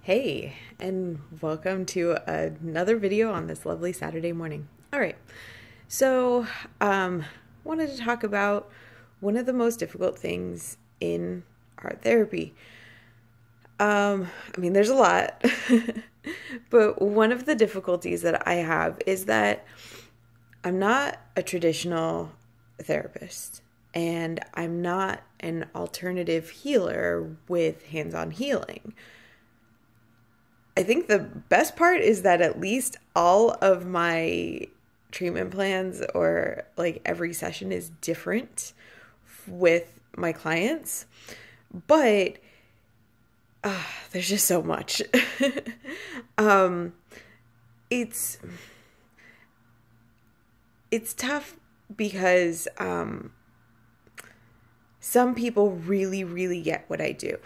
Hey, and welcome to another video on this lovely Saturday morning. All right, so wanted to talk about one of the most difficult things in art therapy. There's a lot, but one of the difficulties that I have is that I'm not a traditional therapist, and I'm not an alternative healer with hands-on healing. I think the best part is that at least all of my treatment plans or like every session is different with my clients, but there's just so much. It's tough because some people really get what I do,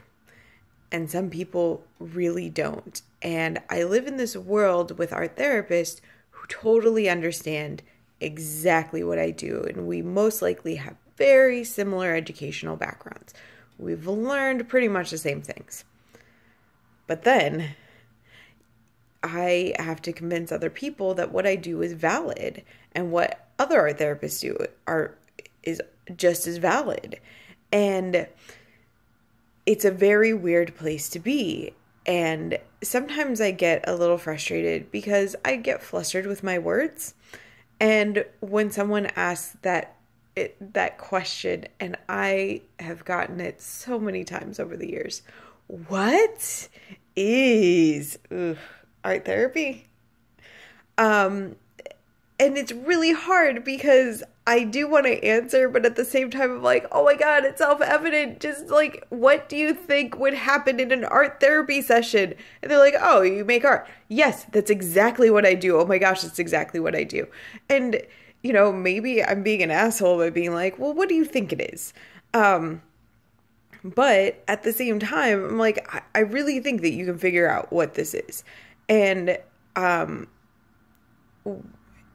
and some people really don't. And I live in this world with art therapists who totally understand exactly what I do. And we most likely have very similar educational backgrounds. We've learned pretty much the same things. But then I have to convince other people that what I do is valid, and what other art therapists do is just as valid. And it's a very weird place to be. And sometimes I get a little frustrated because I get flustered with my words. And when someone asks that question, and I have gotten it so many times over the years, what is art therapy? And it's really hard because I do want to answer, but at the same time, I'm like, oh my God, it's self-evident. Just like, what do you think would happen in an art therapy session? And they're like, oh, you make art. Yes, that's exactly what I do. Oh my gosh, that's exactly what I do. And, maybe I'm being an asshole by being like, well, what do you think it is? But at the same time, I'm like, I really think that you can figure out what this is. And,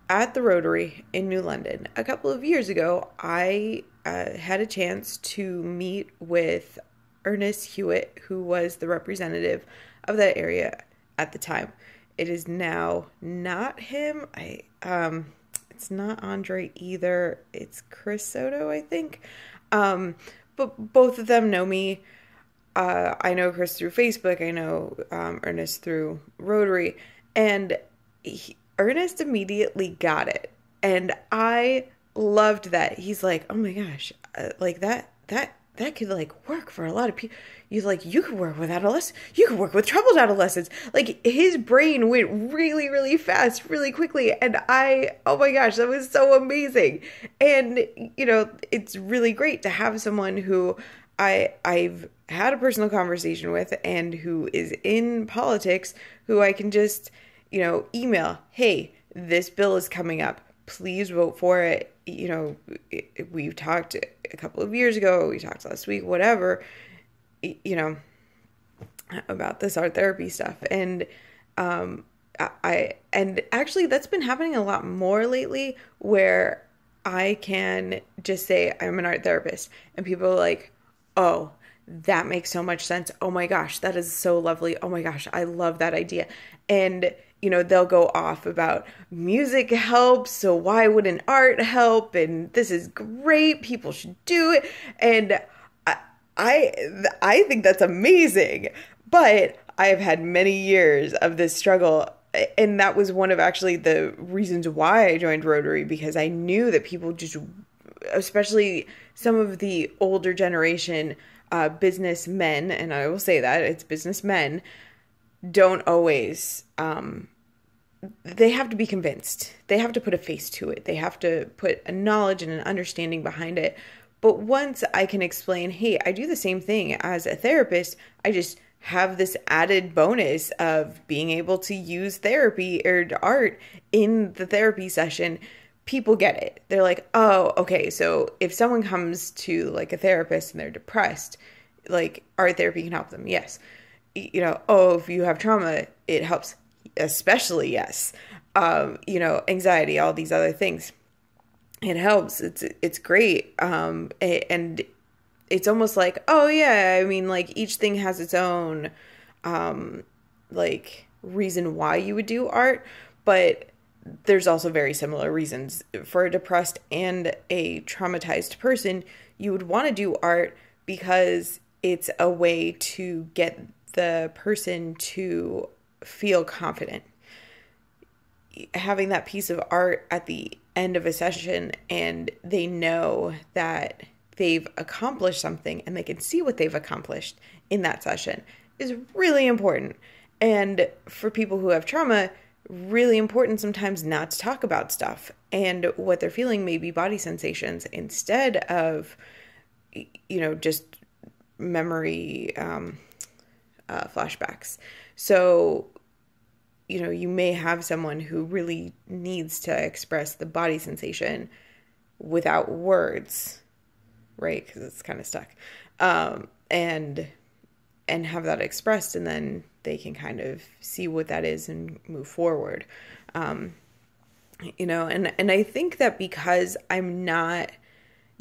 at the Rotary in New London, a couple of years ago, I had a chance to meet with Ernest Hewitt, who was the representative of that area at the time. It is now not him. It's not Andre either. It's Chris Soto, I think. But both of them know me. I know Chris through Facebook. I know Ernest through Rotary, and Ernest immediately got it. And I loved that. He's like, oh my gosh, like that could like work for a lot of people. You could work with adolescents. You could work with troubled adolescents. Like, his brain went really fast, really quickly. And oh my gosh, that was so amazing. And, it's really great to have someone who I've had a personal conversation with and who is in politics, who I can just email, hey, this bill is coming up. Please vote for it. We've talked a couple of years ago. We talked last week, whatever, about this art therapy stuff. And and actually that's been happening a lot more lately, where I can just say I'm an art therapist and people are like, oh, that makes so much sense. Oh my gosh, that is so lovely. Oh my gosh, I love that idea. And they'll go off about music helps, so why wouldn't art help? And this is great. People should do it. And I think that's amazing. But I've had many years of this struggle. And that was one of actually the reasons why I joined Rotary, because I knew that people just, especially some of the older generation businessmen, and I will say that it's businessmen, don't always, they have to be convinced. They have to put a face to it. They have to put a knowledge and an understanding behind it. But once I can explain, hey, I do the same thing as a therapist, I just have this added bonus of being able to use therapy or art in the therapy session, people get it. They're like, oh, okay, so if someone comes to like a therapist and they're depressed, like art therapy can help them. Yes. Oh, if you have trauma, it helps. Especially, yes. Anxiety, all these other things. It helps. It's great. And it's almost like, oh yeah, I mean, like each thing has its own like reason why you would do art, but there's also very similar reasons. For a depressed and a traumatized person, you would want to do art because it's a way to get the person to feel confident. Having that piece of art at the end of a session and they know that they've accomplished something and they can see what they've accomplished in that session is really important. And for people who have trauma, really important sometimes not to talk about stuff, and what they're feeling may be body sensations instead of, just memory flashbacks. So, you may have someone who really needs to express the body sensation without words, right? Because it's kind of stuck. And have that expressed, and then they can kind of see what that is and move forward. And I think that because I'm not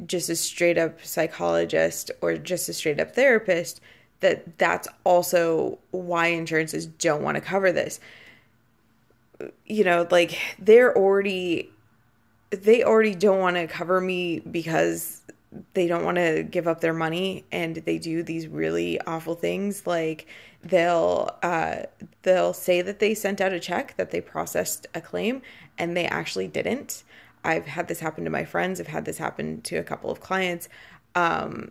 just a straight up psychologist or just a straight up therapist, that's also why insurances don't want to cover this. Like they already don't want to cover me because they don't want to give up their money, and they do these really awful things. Like they'll say that they sent out a check, that they processed a claim, and they actually didn't. I've had this happen to my friends. I've had this happen to a couple of clients. And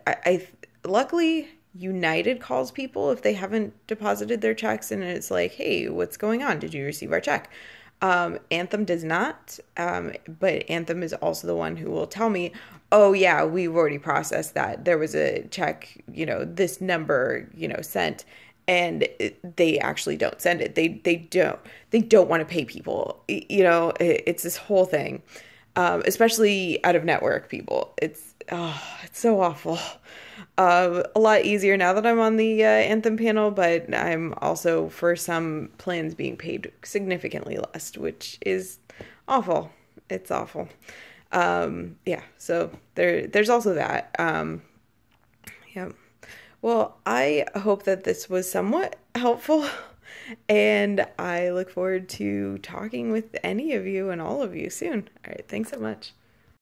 I luckily United calls people if they haven't deposited their checks, and it's like, hey, what's going on? Did you receive our check? Anthem does not, but Anthem is also the one who will tell me, oh yeah, we've already processed that. There was a check, this number, sent, and they actually don't send it. They don't want to pay people. It's this whole thing, especially out of network people. It's so awful. A lot easier now that I'm on the Anthem panel, but I'm also for some plans being paid significantly less, which is awful. It's awful. Yeah, so there's also that. Yeah. Well, I hope that this was somewhat helpful, and I look forward to talking with any of you and all of you soon. All right, thanks so much.